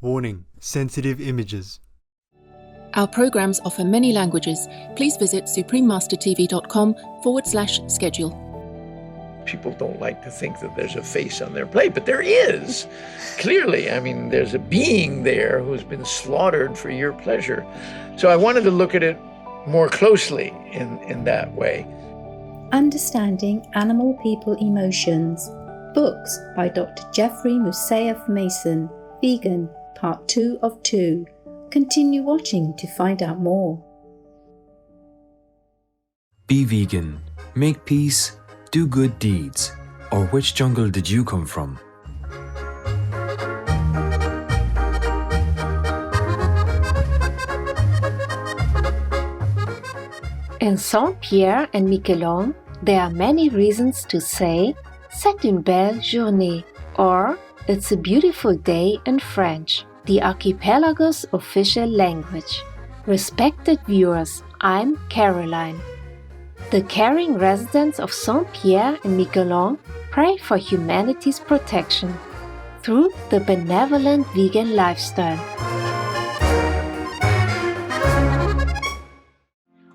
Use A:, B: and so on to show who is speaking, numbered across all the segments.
A: Warning: sensitive images.
B: Our programs offer many languages. Please visit suprememastertv.com/schedule.
C: People don't like to think that there's a face on their plate, but there is. Clearly, I mean, there's a being there who's been slaughtered for your pleasure. So I wanted to look at it more closely in that way.
D: Understanding Animal People Emotions. Books by Dr. Jeffrey Moussaieff Masson. Vegan, Part 2 of 2. Continue watching to find out more.
E: Be vegan, make peace, do good deeds. Or which jungle did you come from?
F: In Saint-Pierre and Miquelon, there are many reasons to say "C'est une belle journée" or "It's a beautiful day" in French, the archipelago's official language. Respected viewers, I'm Caroline. The caring residents of Saint-Pierre and Miquelon pray for humanity's protection through the benevolent vegan lifestyle.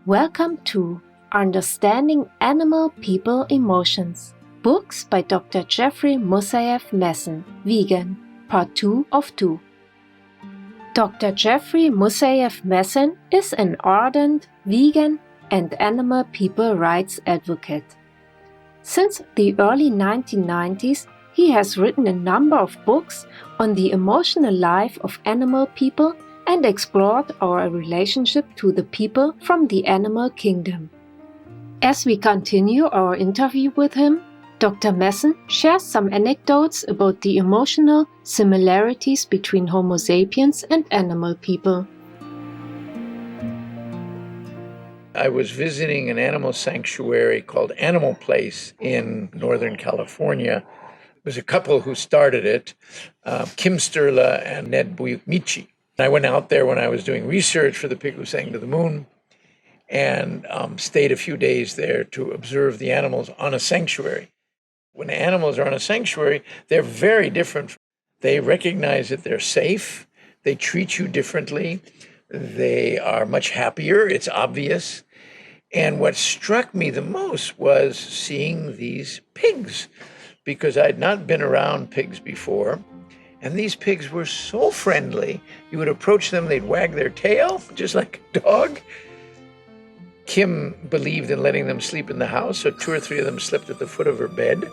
F: Welcome to Understanding Animal People Emotions. Books by Dr. Jeffrey Moussaieff Masson. Vegan, Part 2 of 2. Dr. Jeffrey Moussaieff Masson is an ardent vegan and animal people rights advocate. Since the early 1990s, he has written a number of books on the emotional life of animal people and explored our relationship to the people from the animal kingdom. As we continue our interview with him, Dr. Masson shares some anecdotes about the emotional similarities between Homo sapiens and animal people.
C: I was visiting an animal sanctuary called Animal Place in Northern California. It was a couple who started it, Kim Sturla and Ned Buyukmichi. I went out there when I was doing research for The Pig Who Sang to the Moon and stayed a few days there to observe the animals on a sanctuary. When animals are on a sanctuary, they're very different. They recognize that they're safe. They treat you differently. They are much happier. It's obvious. And what struck me the most was seeing these pigs, because I'd not been around pigs before. And these pigs were so friendly. You would approach them, they'd wag their tail, just like a dog. Kim believed in letting them sleep in the house, so 2 or 3 of them slept at the foot of her bed,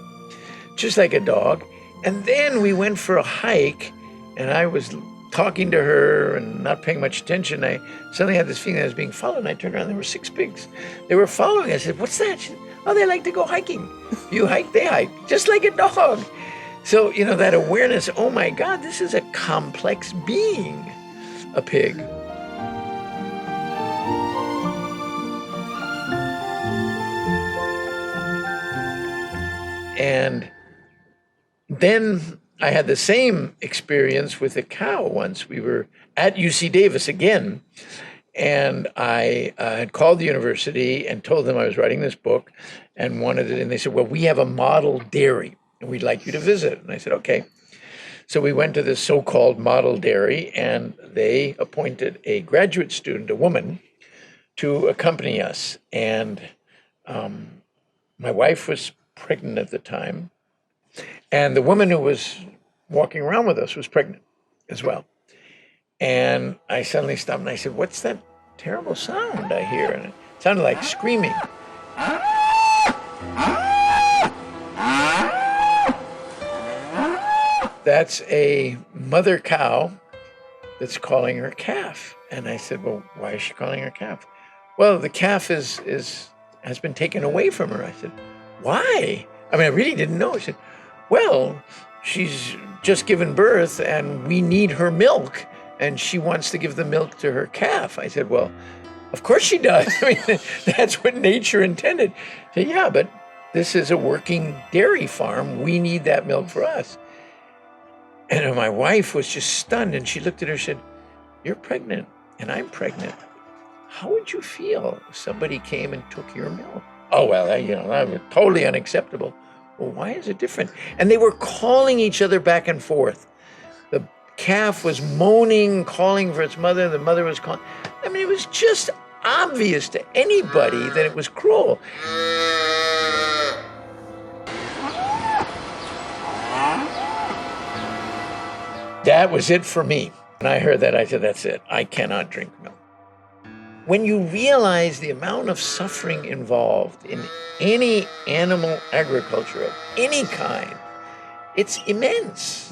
C: just like a dog. And then we went for a hike, and I was talking to her and not paying much attention. I suddenly had this feeling I was being followed, and I turned around, there were 6 pigs. They were following. I said, "What's that?" She said, "Oh, they like to go hiking." You hike, they hike, just like a dog. So, that awareness, oh my God, this is a complex being, a pig. And then I had the same experience with a cow once. We were at UC Davis again, and I had called the university and told them I was writing this book and wanted it. And they said, "Well, we have a model dairy, and we'd like you to visit." And I said, "Okay." So we went to this so-called model dairy, and they appointed a graduate student, a woman, to accompany us. And my wife was pregnant at the time, and the woman who was walking around with us was pregnant as well. And I suddenly stopped, and I said, "What's that terrible sound I hear?" And it sounded like screaming. That's a mother cow that's calling her calf. And I said, "Well, why is she calling her calf?" "Well, the calf has been taken away from her." I said, "Why?" I mean, I really didn't know. She said, "Well, she's just given birth and we need her milk, and she wants to give the milk to her calf." I said, "Well, of course she does. I mean, that's what nature intended." She said, "Yeah, but this is a working dairy farm. We need that milk for us." And my wife was just stunned, and she looked at her and said, "You're pregnant and I'm pregnant. How would you feel if somebody came and took your milk?" "Oh, well, that was totally unacceptable." "Well, why is it different?" And they were calling each other back and forth. The calf was moaning, calling for its mother. The mother was calling. I mean, it was just obvious to anybody that it was cruel. That was it for me. When I heard that, I said, that's it. I cannot drink milk. When you realize the amount of suffering involved in any animal agriculture of any kind, it's immense.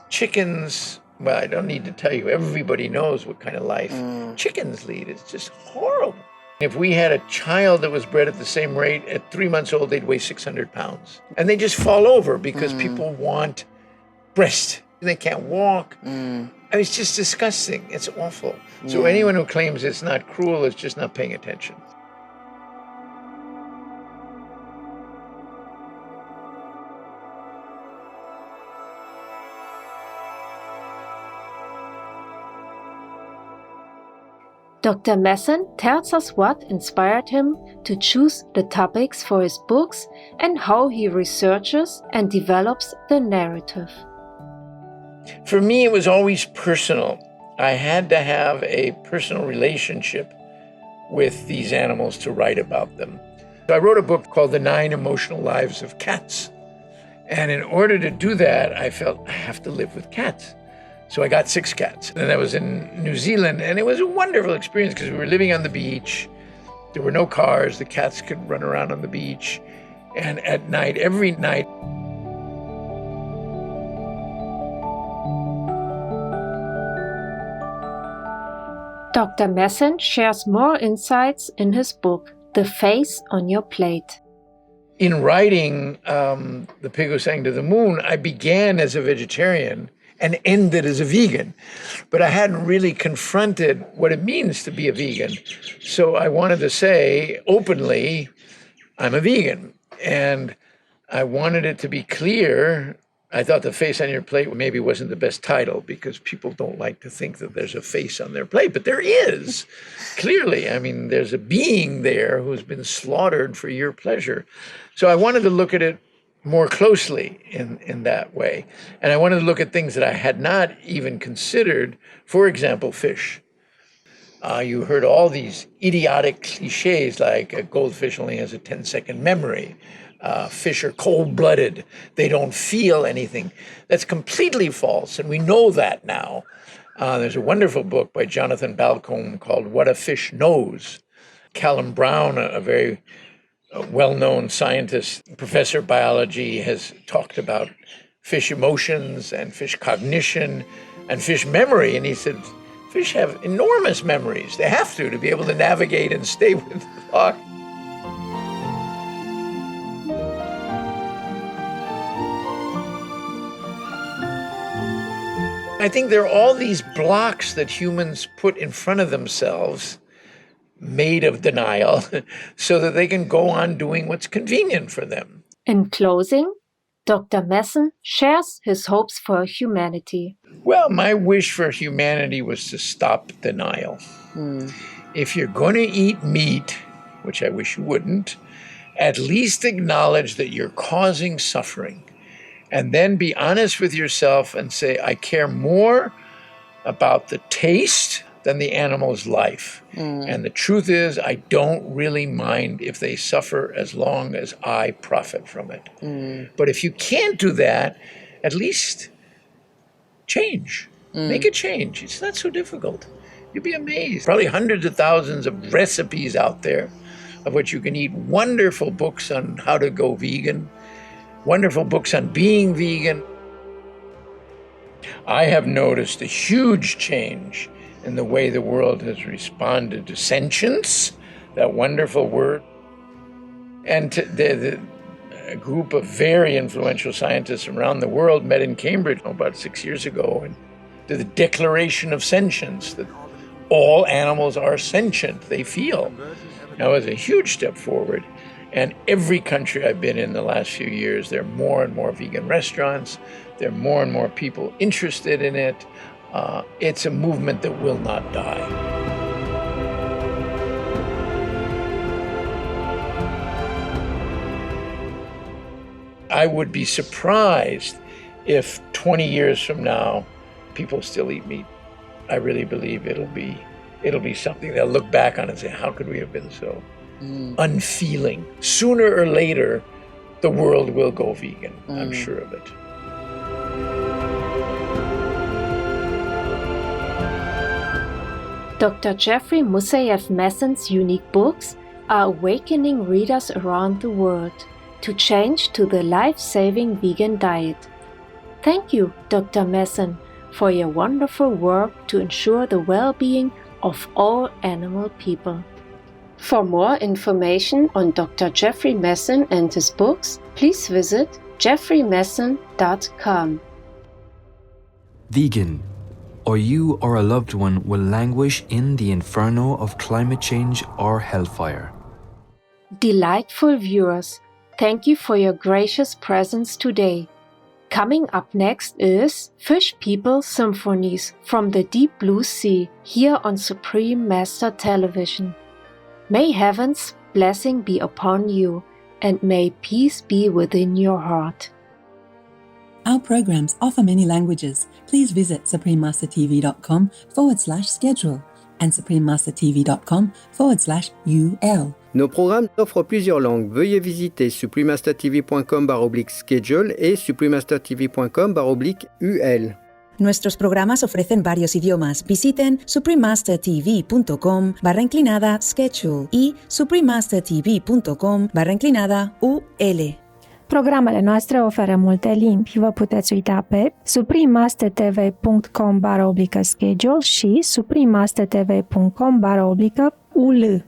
C: Chickens, well, I don't need to tell you, everybody knows what kind of life chickens lead. It's just horrible. If we had a child that was bred at the same rate, at 3 months old, they'd weigh 600 pounds. And they just fall over because people want breast. They can't walk. I mean, it's just disgusting. It's awful. So anyone who claims it's not cruel is just not paying attention.
F: Dr. Masson tells us what inspired him to choose the topics for his books and how he researches and develops the narrative.
C: For me, it was always personal. I had to have a personal relationship with these animals to write about them. I wrote a book called The 9 Emotional Lives of Cats. And in order to do that, I felt I have to live with cats. So I got 6 cats. And I was in New Zealand, and it was a wonderful experience because we were living on the beach. There were no cars. The cats could run around on the beach. And at night, every night,
F: Dr. Masson shares more insights in his book, The Face on Your Plate.
C: in writing The Pig Who Sang to the Moon, I began as a vegetarian and ended as a vegan. But I hadn't really confronted what it means to be a vegan. So I wanted to say openly, I'm a vegan. And I wanted it to be clear. I thought The Face on Your Plate maybe wasn't the best title because people don't like to think that there's a face on their plate, but there is. Clearly, I mean, there's a being there who's been slaughtered for your pleasure. So I wanted to look at it more closely in that way. And I wanted to look at things that I had not even considered. For example, fish. You heard all these idiotic cliches like a goldfish only has a 10-second memory. Fish are cold-blooded. They don't feel anything. That's completely false, and we know that now. There's a wonderful book by Jonathan Balcombe called What a Fish Knows. Callum Brown, a very well-known scientist, professor of biology, has talked about fish emotions and fish cognition and fish memory, and he said fish have enormous memories. They have to be able to navigate and stay with the flock. I think there are all these blocks that humans put in front of themselves, made of denial, so that they can go on doing what's convenient for them.
F: In closing, Dr. Masson shares his hopes for humanity.
C: Well, my wish for humanity was to stop denial. If you're going to eat meat, which I wish you wouldn't, at least acknowledge that you're causing suffering. And then be honest with yourself and say, I care more about the taste than the animal's life. And the truth is, I don't really mind if they suffer as long as I profit from it. But if you can't do that, at least change. Make a change. It's not so difficult. You'll be amazed. Probably hundreds of thousands of recipes out there of what you can eat. Wonderful books on how to go vegan. Wonderful books on being vegan. I have noticed a huge change in the way the world has responded to sentience, that wonderful word. And a group of very influential scientists around the world met in Cambridge about 6 years ago, and to the declaration of sentience, that all animals are sentient, they feel. That was a huge step forward. And every country I've been in the last few years, there are more and more vegan restaurants. There are more and more people interested in it. It's a movement that will not die. I would be surprised if 20 years from now, people still eat meat, I really believe it'll be something they'll look back on and say, how could we have been so unfeeling? Sooner or later, the world will go vegan. I'm sure of it.
F: Dr. Jeffrey Moussaieff Masson's unique books are awakening readers around the world to change to the life-saving vegan diet. Thank you, Dr. Masson, for your wonderful work to ensure the well-being of all animal people. For more information on Dr. Jeffrey Masson and his books, please visit jeffreymasson.com.
E: Vegan, or you or a loved one will languish in the inferno of climate change or hellfire.
F: Delightful viewers, thank you for your gracious presence today. Coming up next is Fish People Symphonies from the Deep Blue Sea here on Supreme Master Television. May heaven's blessing be upon you, and may peace be within your heart.
G: Our programs offer many languages. Please visit suprememastertv.com/schedule and suprememastertv.com/UL.
H: Nos programmes offrent plusieurs langues. Veuillez visiter suprememastertv.com/schedule et suprememastertv.com/UL.
I: Nuestros programas ofrecen varios idiomas. Visiten suprememastertv.com/schedule y suprememastertv.com/UL.
J: Programele noastre oferă multe limbi. Vă puteți uita pe suprememastertv.com/schedule și suprememastertv.com/UL.